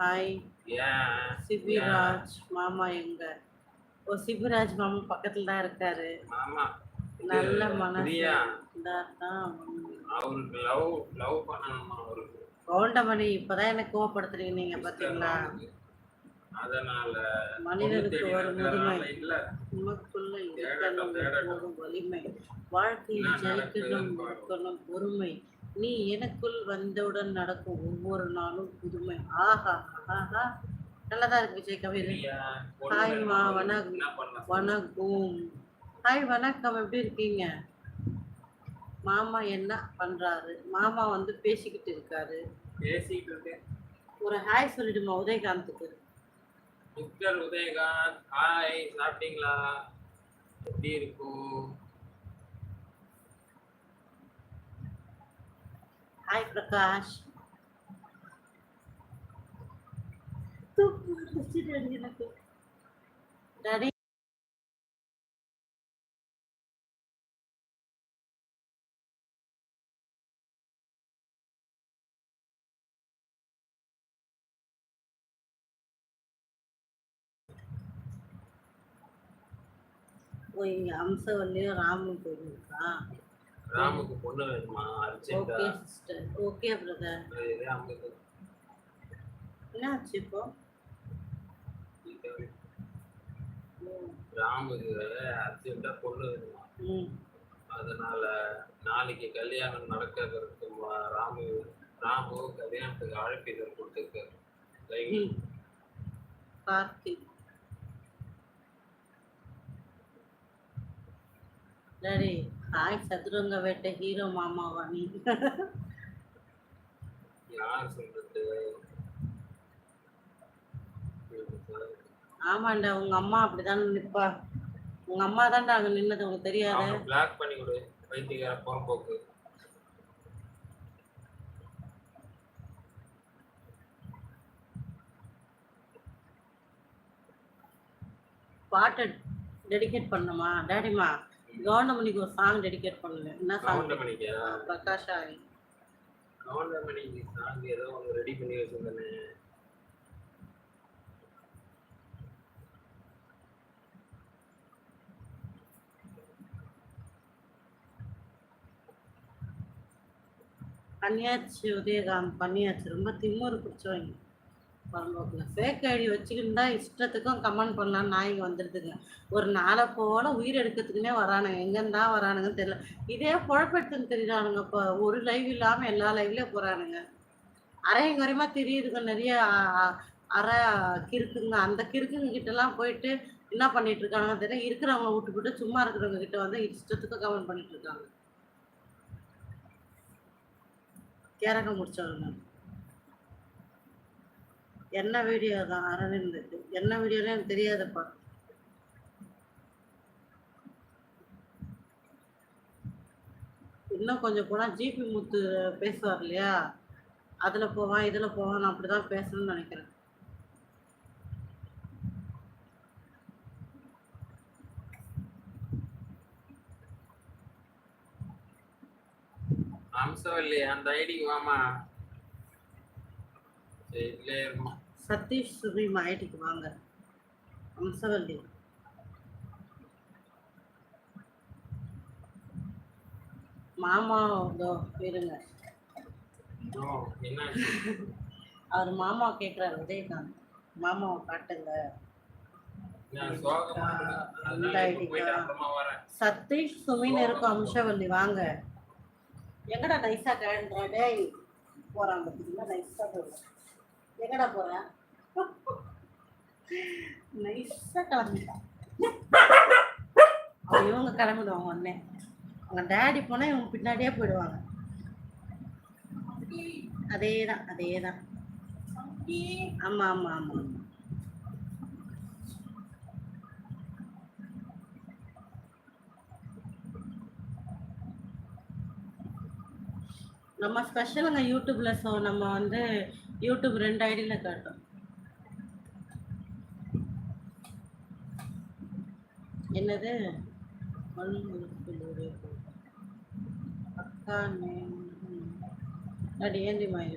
Hi ஏன் சிபிராஜ் மாமா எங்க? ஓ சிபிராஜ் மாமா பக்கத்துல தான் இருக்காரு. மாமா நல்ல மனசு பிரியா தான். அவருக்கு லவ் பண்ணணுமா அவருக்கு? கவுண்டமணி இப்பதான் எனக்கு கோவப்படுத்துறீங்க நீங்க பாத்தீங்களா? அதனால மனிதனுக்கு ஒரு முதுமை இல்ல உமக்குள்ள இருக்கணும் எப்போதும் வலிமை, வாழ்க்கையில் ஜெயிக்கணும் இருக்கணும் பொறுமை, நீ எனக்குள் வந்தவுடன் நடக்கும் ஒவ்வொரு நாளும் புதுமை. ஆஹா ஆஹா நல்லதா இருக்கு விஜய் கவிதை. ஹாய்மா வணக்கம். ஹாய் வணக்கம், எப்படி இருக்கீங்க? மாமா என்ன பண்றாரு? மாமா வந்து பேசிக்கிட்டு இருக்காரு. ஒரு ஹாய் சொல்லிடுமா உதயகாந்துக்கு. மிஸ்டர் உதயகாந்த் ஹாய், சாப்பிட்டீங்களா? எப்படி இருக்கும்? ஹாய் பிரகாஷ். எனக்கு டாடி இங்க அம்சவல்லியும் ராமும் போயிருக்கா. ராமுக்கு பொண்ணு வேணுமா? அர்ஜென்ட்டா? Okay sister, okay brother. என்னாச்சு இப்போ? ராமுக்கு அர்ஜென்ட்டா பொண்ணு வேணுமா? அதனால நாளைக்கு கல்யாணம் நடக்கிறதுக்கு ராமு கல்யாணத்துக்கு அழைப்பிதழ் கொடுத்துருக்காரு. கார்த்திக் டாடி ஹாய் சதுரங்க வேட்டை ஹீரோ மாமாவா நீ? யார் சொல்றது? ஆமாண்டா உங்க அம்மா அப்படிதான் நிப்பா. உங்க அம்மா தான்டா அங்க நின்னது உங்களுக்கு தெரியாது. பிளாக் பண்ணி கொடு வைத்தியக்கார புறம்போக்கு. பாட்டு டெடிகேட் பண்ணணுமா டாடிமா? கவுண்டமணிக்கு ஒரு சாங் டெடிகேட் பண்ணுங்க. என்ன சாங்? கவுண்டமணிக்கா? பிரகாஷா கவுண்டமணிக்கு சாங் ஏதோ ஒன்று ரெடி பண்ணி வச்சிருந்தேனே. பண்ணியாச்சு உதயகாந்த், பண்ணியாச்சு. ரொம்ப திமுரு பிடிச்சவங்க பரம்போக்குல. ஃபேக் ஐடி வச்சுக்கிட்டு இஷ்டத்துக்கும் கமெண்ட் பண்ணலான்னு நாய்ங்க வந்துடுதுங்க. ஒரு நாளை போல உயிர் எடுக்கிறதுக்குன்னே வரானுங்க. எங்கேருந்தா வரானுங்கன்னு தெரியல. இதே குழப்பத்துன்னு தெரியுறானுங்க. இப்போ ஒரு லைவ் இல்லாமல் எல்லா லைவ்லேயும் போகிறானுங்க. அரையும் குறையமா தெரியுதுங்க. நிறைய அரை கிறுக்குங்க. அந்த கிறுக்குங்க கிட்டலாம் போயிட்டு என்ன பண்ணிட்டு இருக்காங்க தெரியல. இருக்கிறவங்க விட்டுவிட்டு சும்மா இருக்கிறவங்க கிட்ட வந்து இஷ்டத்துக்கும் கமெண்ட் பண்ணிட்டு இருக்காங்க. கேரகம் முடிச்சவங்க என்ன வீடியோ தான் அரவிந்த், என்ன வீடியோன்னு எனக்கு தெரியாதுப்பா. இன்னும் கொஞ்சம் போனால் ஜிபி முத்து பேசுவார் இல்லையா, அதில் போவான் இதில் போவான். நான் அப்படி தான் பேசணும்னு நினைக்கிறேன். அம்சவல்லி அந்த ஐடிக்கு வாமா. சதீஷ் சுபீம் ஐடிக்கு வாங்க. அம்சவல்லி மாமா இருங்க. அவர் மாமா கேட்குறாரு உதயகாந்த், மாமாவை காட்டுங்க. சதீஷ் சுமின் இருக்கும். அம்சவல்லி வாங்க. எங்கடா நைஸா கிளம்புற? டேய் போறாங்க பார்த்தீங்களா, நைஸா போடுறேன். எங்கடா போறேன்? நைஸா கிளம்பிட்டான். இவங்க கிளம்பிடுவாங்க உடனே. அவங்க டேடி போனா இவங்க பின்னாடியே போயிடுவாங்க. அதேதான் அதேதான். ஆமா ஆமா ஆமா. நம்ம ஸ்பெஷலுங்க யூடியூப்ல. ஸோ நம்ம வந்து யூடியூப் 2 ஐடியில காட்டும். என்னது அக்கா நேம் அடி ஏந்தி மாதிரி